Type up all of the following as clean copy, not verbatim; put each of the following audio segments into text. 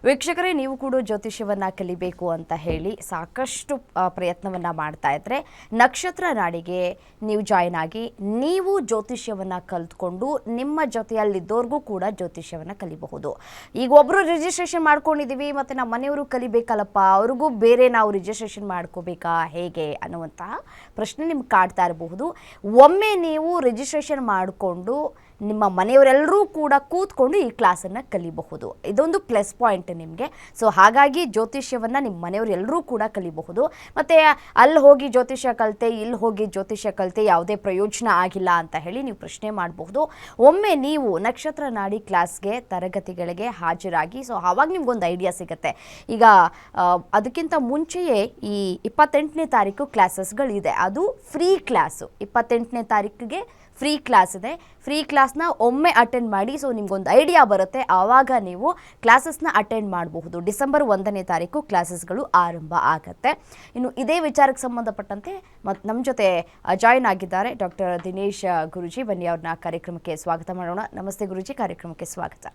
ವೀಕ್ಷಕರೇ, ನೀವು ಕೂಡ ಜ್ಯೋತಿಷ್ಯವನ್ನು ಕಲಿಬೇಕು ಅಂತ ಹೇಳಿ ಸಾಕಷ್ಟು ಪ್ರಯತ್ನವನ್ನು ಮಾಡ್ತಾ ಇದ್ರೆ ನಕ್ಷತ್ರ ನಾಡಿಗೆ ನೀವು ಜಾಯ್ನ್ ಆಗಿ ನೀವು ಜ್ಯೋತಿಷ್ಯವನ್ನು ಕಲ್ತ್ಕೊಂಡು ನಿಮ್ಮ ಜೊತೆಯಲ್ಲಿದ್ದವ್ರಿಗೂ ಕೂಡ ಜ್ಯೋತಿಷ್ಯವನ್ನು ಕಲಿಬಹುದು. ಈಗ ಒಬ್ಬರು ರಿಜಿಸ್ಟ್ರೇಷನ್ ಮಾಡ್ಕೊಂಡಿದ್ದೀವಿ ಮತ್ತು ನಮ್ಮ ಮನೆಯವರು ಕಲಿಬೇಕಲ್ಲಪ್ಪ, ಅವ್ರಿಗೂ ಬೇರೆ ನಾವು ರಿಜಿಸ್ಟ್ರೇಷನ್ ಮಾಡ್ಕೋಬೇಕಾ ಹೇಗೆ ಅನ್ನುವಂತಹ ಪ್ರಶ್ನೆ ನಿಮ್ಗೆ ಕಾಡ್ತಾ ಇರಬಹುದು. ಒಮ್ಮೆ ನೀವು ರಿಜಿಸ್ಟ್ರೇಷನ್ ಮಾಡಿಕೊಂಡು ನಿಮ್ಮ ಮನೆಯವರೆಲ್ಲರೂ ಕೂಡ ಕೂತ್ಕೊಂಡು ಈ ಕ್ಲಾಸನ್ನು ಕಲಿಬಹುದು. ಇದೊಂದು ಪ್ಲಸ್ ಪಾಯಿಂಟ್ ನಿಮಗೆ. ಸೊ ಹಾಗಾಗಿ ಜ್ಯೋತಿಷ್ಯವನ್ನು ನಿಮ್ಮ ಮನೆಯವರೆಲ್ಲರೂ ಕೂಡ ಕಲಿಬಹುದು. ಮತ್ತು ಅಲ್ಲಿ ಹೋಗಿ ಜ್ಯೋತಿಷ್ಯ ಕಲಿತೆ, ಇಲ್ಲಿ ಹೋಗಿ ಜ್ಯೋತಿಷ್ಯ ಕಲಿತೆ, ಯಾವುದೇ ಪ್ರಯೋಜನ ಆಗಿಲ್ಲ ಅಂತ ಹೇಳಿ ನೀವು ಪ್ರಶ್ನೆ ಮಾಡಬಹುದು. ಒಮ್ಮೆ ನೀವು ನಕ್ಷತ್ರ ನಾಡಿ ಕ್ಲಾಸ್ಗೆ ತರಗತಿಗಳಿಗೆ ಹಾಜರಾಗಿ, ಸೊ ಆವಾಗ ನಿಮ್ಗೊಂದು ಐಡಿಯಾ ಸಿಗುತ್ತೆ. ಈಗ ಅದಕ್ಕಿಂತ ಮುಂಚೆಯೇ ಈ 28ನೇ ತಾರೀಕು ಕ್ಲಾಸಸ್ಗಳಿದೆ, ಅದು ಫ್ರೀ ಕ್ಲಾಸು. 28ನೇ ತಾರೀಕಿಗೆ ಫ್ರೀ ಕ್ಲಾಸ್ ಇದೆ. ಫ್ರೀ ಕ್ಲಾಸ್ನ ಒಮ್ಮೆ ಅಟೆಂಡ್ ಮಾಡಿ, ಸೊ ನಿಮ್ಗೊಂದು ಐಡಿಯಾ ಬರುತ್ತೆ, ಆವಾಗ ನೀವು ಕ್ಲಾಸಸ್ನ ಅಟೆಂಡ್ ಮಾಡಬಹುದು. ಡಿಸೆಂಬರ್ 1ನೇ ತಾರೀಕು ಕ್ಲಾಸಸ್ಗಳು ಆರಂಭ ಆಗುತ್ತೆ. ಇನ್ನು ಇದೇ ವಿಚಾರಕ್ಕೆ ಸಂಬಂಧಪಟ್ಟಂತೆ ನಮ್ಮ ಜೊತೆ ಜಾಯ್ನ್ ಆಗಿದ್ದಾರೆ ಡಾಕ್ಟರ್ ದಿನೇಶ್ ಗುರೂಜಿ. ಬನ್ನಿ ಅವ್ರನ್ನ ಕಾರ್ಯಕ್ರಮಕ್ಕೆ ಸ್ವಾಗತ ಮಾಡೋಣ. ನಮಸ್ತೆ ಗುರೂಜಿ, ಕಾರ್ಯಕ್ರಮಕ್ಕೆ ಸ್ವಾಗತ.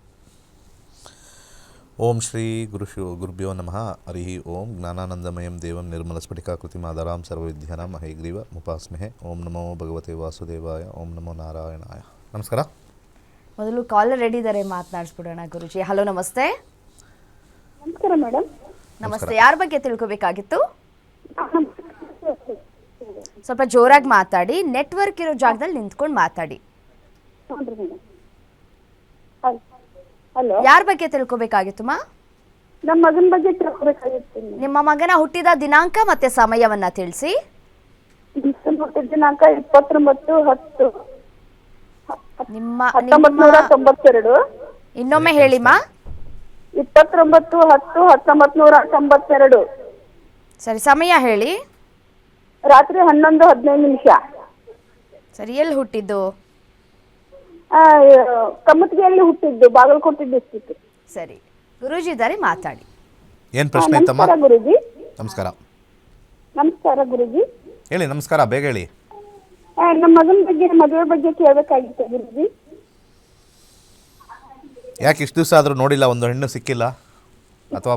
ಓಂ ಶ್ರೀ ಗುರುಭ್ಯೋ ನಮಃ. ಹರಿ ಓಂ. ಜ್ಞಾನಾನಂದಮಯಂ ದೇವಂ ನಿರ್ಮಲಸ್ಫಟಿಕಾಕೃತಿಮಾದರಾಂ ಸರ್ವವಿದ್ಯಾನಾಂ ಹಯಗ್ರೀವ ಮುಪಾಸ್ಮಹೆ. ಓಂ ನಮೋ ಭಗವತೆ ವಾಸುದೇವಾಯ. ಓಂ ನಮೋ ನಾರಾಯಣಾಯ. ನಮಸ್ಕಾರ. ಮೊದಲು ಕಾಲರ್ ರೆಡಿ ಇದ್ದಾರೆ, ಮಾತನಾಡಿಸ್ಬಿಡೋಣ ಗುರೂಜಿ. ಹಲೋ, ನಮಸ್ತೆ. ನಮಸ್ಕಾರ ಮೇಡಮ್. ನಮಸ್ತೆ. ಯಾರ ಬಗ್ಗೆ ತಿಳ್ಕೊಬೇಕಾಗಿತ್ತು? ಸ್ವಲ್ಪ ಜೋರಾಗಿ ಮಾತಾಡಿ, ನೆಟ್ವರ್ಕ್ ಇರೋ ಜಾಗದಲ್ಲಿ ನಿಂತ್ಕೊಂಡು ಮಾತಾಡಿ. ಯಾರ ಬಗ್ಗೆ ತಿಳ್ಕೊಬೇಕಾಗಿತ್ತುಮ್ಮ? ನಮ್ಮ ಮಗನ ಬಗ್ಗೆ ತಿಳ್ಕೊಬೇಕಾಗಿತ್ತು. ನಿಮ್ಮ ಮಗನ ಹುಟ್ಟಿದ ದಿನಾಂಕ ಮತ್ತೆ ಸಮಯವನ್ನ ತಿಳಿಸಿ. ಹುಟ್ಟಿದ ದಿನಾಂಕ 29/10 ನಿಮ್ಮ 1992. ಇನ್ನೊಮ್ಮೆ ಹೇಳಿಮ್ಮ. 29/10 1992. ಸರಿ, ಸಮಯ ಹೇಳಿ. ರಾತ್ರಿ 11:15. ಸರಿ, ಎಲ್ಲಿ ಹುಟ್ಟಿದ್ದು? ಕಮ್ಮತ್ತಿಗೆಯಲ್ಲಿ ಹುಟ್ಟಿದ್ದು, ಬಾಗಲಕೋಟೆ ಡಿಸ್ಟ್ರಿಕ್ಟ್. ಸರಿ, ಗುರೂಜಿ ಇದ್ದಾರೆ, ಮಾತಾಡಿ. ಏನು ಪ್ರಶ್ನೆ ಇತ್ತಮ್ಮ? ನಮಸ್ಕಾರ ಗುರೂಜಿ. ನಮಸ್ಕಾರ. ನಮಸ್ಕಾರ ಗುರೂಜಿ. ಹೇಳಿ. ನಮಸ್ಕಾರ, ಬೇಗ ಹೇಳಿ. ನಮ್ಮ ಮಗನ ಬಗ್ಗೆ, ಮದುವೆ ಬಗ್ಗೆ ಕೇಳಬೇಕಾಗಿತ್ತು ಗುರೂಜಿ. ಯಾಕೆ ಇಷ್ಟು ದಿವಸ ಆದರೂ ನೋಡಿಲ್ಲ? ಒಂದು ಹೆಣ್ಣು ಸಿಕ್ಕಿಲ್ಲ ಅಥವಾ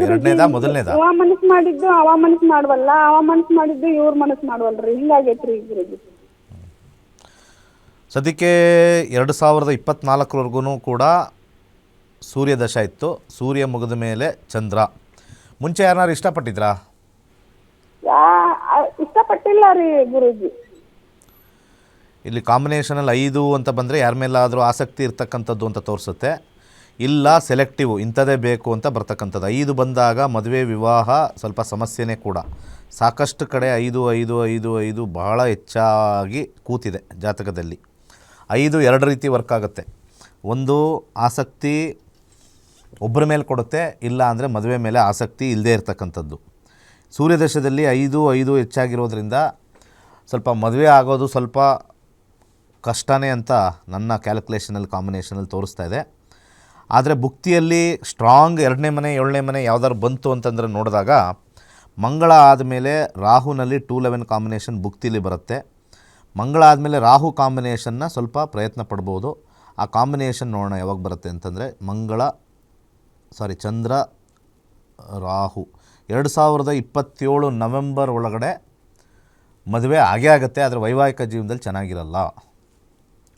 ಎರಡನೇದಾ ಮೊದಲನೇದಾ? ಅವ ಮನಸ್ಸು ಮಾಡಿದ್ದು ಅವ ಮನಸ್ಸು ಮಾಡವಲ್ಲ, ಅವ ಮನಸ್ಸು ಮಾಡಿದ್ದು ಇವ್ರ ಮನಸ್ಸು ಮಾಡವಲ್ರಿ, ಹಿಂಗಾಗೈತ್ರಿ ಗುರೂಜಿ. ಸದ್ಯಕ್ಕೆ 2024ವರೆಗೂ ಕೂಡ ಸೂರ್ಯ ದಶ ಇತ್ತು. ಸೂರ್ಯ ಮುಗಿದ ಮೇಲೆ ಚಂದ್ರ. ಮುಂಚೆ ಯಾರನ್ನಾರು ಇಷ್ಟಪಟ್ಟಿದ್ರಾ? ಇಷ್ಟಪಟ್ಟಿಲ್ಲ ರೀ ಗುರೂಜಿ. ಇಲ್ಲಿ ಕಾಂಬಿನೇಷನಲ್ಲಿ 5 ಅಂತ ಬಂದರೆ ಯಾರ ಮೇಲಾದರೂ ಆಸಕ್ತಿ ಇರ್ತಕ್ಕಂಥದ್ದು ಅಂತ ತೋರಿಸುತ್ತೆ. ಇಲ್ಲ, ಸೆಲೆಕ್ಟಿವ್, ಇಂಥದೇ ಬೇಕು ಅಂತ ಬರ್ತಕ್ಕಂಥದ್ದು. 5 ಬಂದಾಗ ಮದುವೆ ವಿವಾಹ ಸ್ವಲ್ಪ ಸಮಸ್ಯೆನೇ ಕೂಡ. ಸಾಕಷ್ಟು ಕಡೆ 5 ಬಹಳ ಹೆಚ್ಚಾಗಿ ಕೂತಿದೆ ಜಾತಕದಲ್ಲಿ. 5 2 ರೀತಿ ವರ್ಕ್ ಆಗುತ್ತೆ. ಒಂದು, ಆಸಕ್ತಿ ಒಬ್ಬರ ಮೇಲೆ ಕೊಡುತ್ತೆ, ಇಲ್ಲ ಅಂದರೆ ಮದುವೆ ಮೇಲೆ ಆಸಕ್ತಿ ಇಲ್ಲದೇ ಇರತಕ್ಕಂಥದ್ದು. ಸೂರ್ಯದಶದಲ್ಲಿ 5 ಹೆಚ್ಚಾಗಿರೋದ್ರಿಂದ ಸ್ವಲ್ಪ ಮದುವೆ ಆಗೋದು ಸ್ವಲ್ಪ ಕಷ್ಟನೇ ಅಂತ ನನ್ನ ಕ್ಯಾಲ್ಕುಲೇಷನಲ್ಲಿ, ಕಾಂಬಿನೇಷನಲ್ಲಿ ತೋರಿಸ್ತಾ ಇದೆ. ಆದರೆ ಭುಕ್ತಿಯಲ್ಲಿ ಸ್ಟ್ರಾಂಗ್ 2ನೇ ಮನೆ 7ನೇ ಮನೆ ಯಾವ್ದಾದ್ರು ಬಂತು ಅಂತಂದರೆ ನೋಡಿದಾಗ ಮಂಗಳ ಆದಮೇಲೆ ರಾಹುನಲ್ಲಿ 211 ಕಾಂಬಿನೇಷನ್ ಭುಕ್ತಿಲಿ ಬರುತ್ತೆ. ಮಂಗಳ ಆದಮೇಲೆ ರಾಹು ಕಾಂಬಿನೇಷನ್ನ ಸ್ವಲ್ಪ ಪ್ರಯತ್ನ ಪಡ್ಬೋದು. ಆ ಕಾಂಬಿನೇಷನ್ ನೋಡೋಣ ಯಾವಾಗ ಬರುತ್ತೆ ಅಂತಂದರೆ ಚಂದ್ರ ರಾಹು 2027 ನವೆಂಬರ್ ಒಳಗಡೆ ಮದುವೆ ಆಗೇ ಆಗುತ್ತೆ. ಆದರೆ ವೈವಾಹಿಕ ಜೀವನದಲ್ಲಿ ಚೆನ್ನಾಗಿರಲ್ಲ.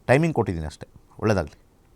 ಟೈಮಿಂಗ್ ಕೊಟ್ಟಿದ್ದೀನಿ ಅಷ್ಟೇ. ಒಳ್ಳೆಯದಾಗಲಿ.